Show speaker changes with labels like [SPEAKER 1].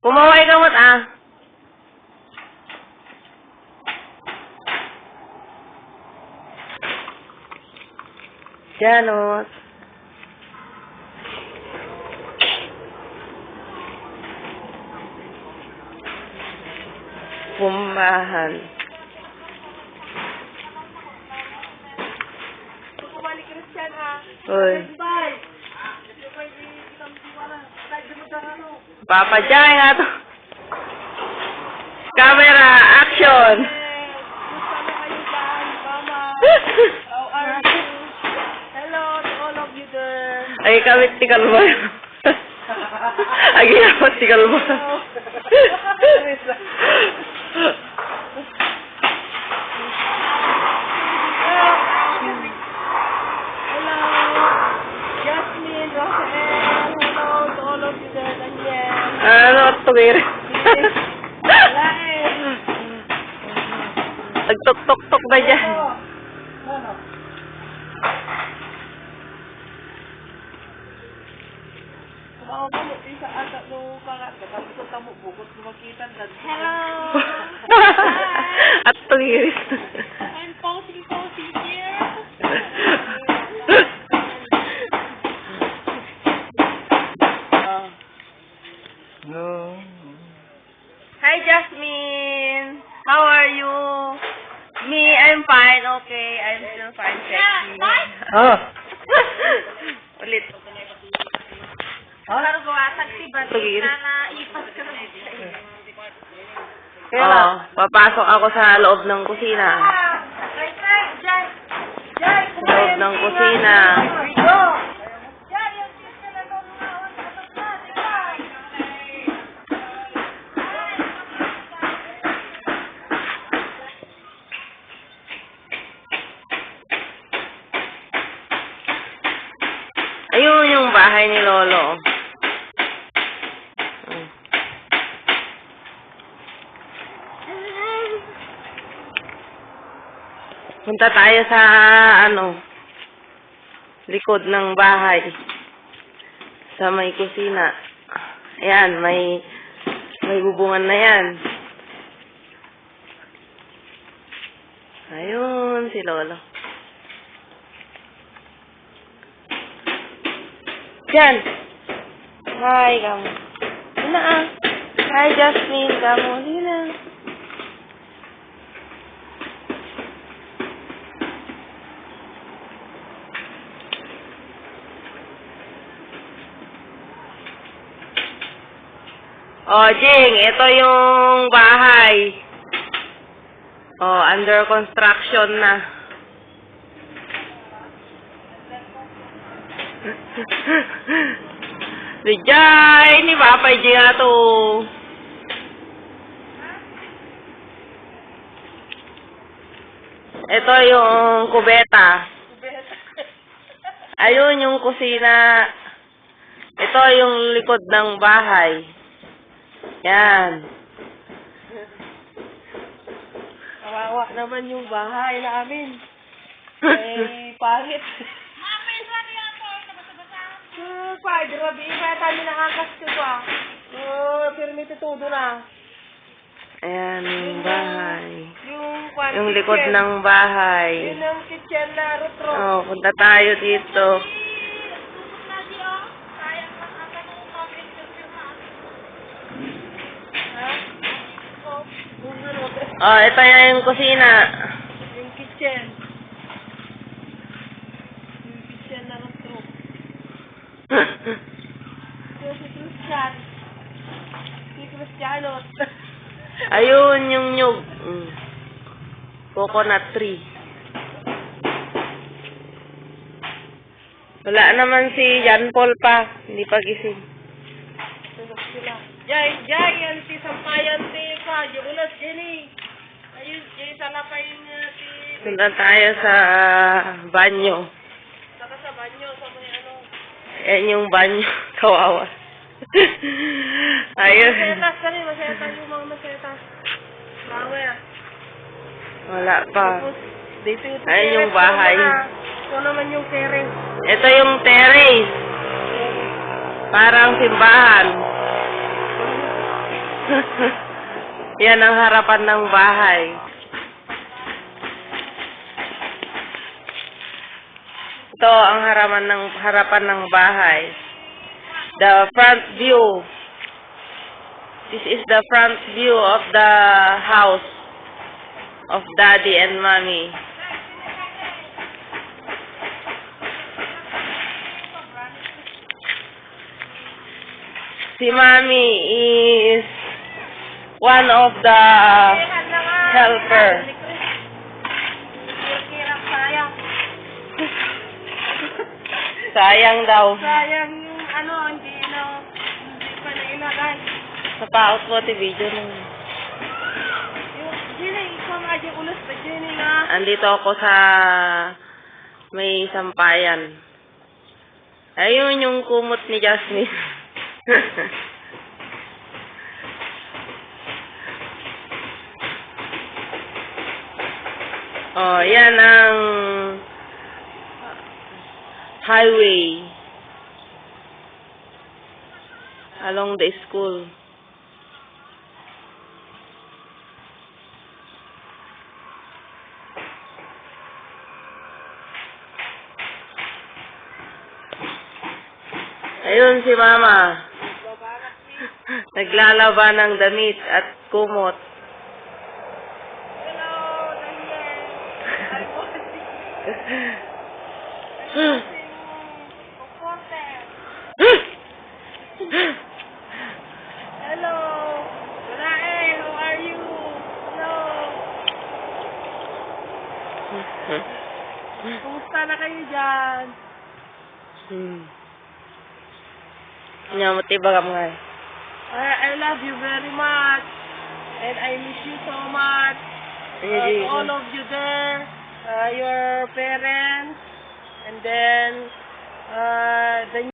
[SPEAKER 1] Kumaway ka mo't ah. Janot. Pumahan.
[SPEAKER 2] Kumalik Christian ha.
[SPEAKER 1] Uy.
[SPEAKER 2] Bye.
[SPEAKER 1] Papa Jai nga to. Camera, action!
[SPEAKER 2] Gusto na kayo dyan, Mama. How are you? Hello to all of you there.
[SPEAKER 1] Ay, kawit ti kalbo. Ay, ginawat ti kalbo.
[SPEAKER 2] Hello. Jasmine, Rafael. Hello to all of you there. Daniel.
[SPEAKER 1] Ano, tumir.
[SPEAKER 2] Wala eh.
[SPEAKER 1] Nagtok-tok-tok na dyan.
[SPEAKER 2] Ano? Kumawa mo, isa ata nung karat. Kapag ito tamo, bukot lumakitan. Hello.
[SPEAKER 1] At tumiris.
[SPEAKER 2] I'm Posy here.
[SPEAKER 1] No. Hi, Jasmine. How are you? Me, I'm fine. Okay, I'm still fine. Sexy. Oh. Ulit.
[SPEAKER 2] Para gawatag si
[SPEAKER 1] Tugil.
[SPEAKER 2] Batita na ipas ka na.
[SPEAKER 1] Oh, papasok ako sa loob ng kusina. Loob ng kusina. Ayun yung bahay ni Lolo. Punta tayo sa likod ng bahay. Sa may kusina. Ayan, may bubungan na yan. Ayun, si Lolo. Diyan. Hi, Gamo. Hina ah. Hi, Jasmine. Gamo. Hina. Oh, Jing, ito yung bahay. Oh, under construction na. Dijay, ni Papa Jing nga to. Ito yung kubeta. Ayun yung kusina. Ito yung likod ng bahay. Yan.
[SPEAKER 2] Kawawa naman yung bahay namin. Ay, pangit. Pa, grabe. Kaya tayo nakakas ko pa. Permite todo na.
[SPEAKER 1] Ayan yung bahay.
[SPEAKER 2] Yung
[SPEAKER 1] Likod ng bahay.
[SPEAKER 2] Yun ang kitchen na rutro.
[SPEAKER 1] Oh, punta tayo dito. Oh, ito yung kusina.
[SPEAKER 2] Yung kitchen. Yung kitchen na rutro. Ito si Christian. Si Cristiano.
[SPEAKER 1] Ayun yung nyug. Coconut tree. Wala naman si Jan Paul pa. Hindi pa gising.
[SPEAKER 2] Tulog sila. Jay, yan si Sampayan si ka. Yung ulas, Jenny. Ayun, Jay, sana pa yung si...
[SPEAKER 1] Punta tayo sa banyo.
[SPEAKER 2] Saka sa banyo, sa may ano.
[SPEAKER 1] Yan yung banyo. Kawawa. Ayun.
[SPEAKER 2] Masetas ka rin, masetas yung mga masetas. Bawe ah.
[SPEAKER 1] Wala pa.
[SPEAKER 2] Tapos, dito yung
[SPEAKER 1] Ayun yung bahay.
[SPEAKER 2] Ito naman yung terrace.
[SPEAKER 1] Ito yung terrace. Parang simbahan. Yan ang harapan ng bahay. Ito ang harapan ng bahay. The front view. This is the front view of the house of Daddy and Mommy. Si Mommy is one of the helper.
[SPEAKER 2] Sayang.
[SPEAKER 1] Sayang daw.
[SPEAKER 2] Sayang yung hindi pa na ilagay.
[SPEAKER 1] Napaot mo ti video nung.
[SPEAKER 2] Jenny, ikaw nga yung ulos pa, Jenny nga.
[SPEAKER 1] Andito ako sa may sampayan. Ayun yung kumot ni Jasmine. Oh, yan ang highway along the school. Ayun si Mama. Naglalaba ng damit at kumot.
[SPEAKER 2] Hello, Daniel. I'm Hello. Rael, how are you? Hello. Kumusta na kayo dyan?
[SPEAKER 1] Nyamot ibagam nga.
[SPEAKER 2] I love you very much. And I miss you so much. All of you there, your parents, and then the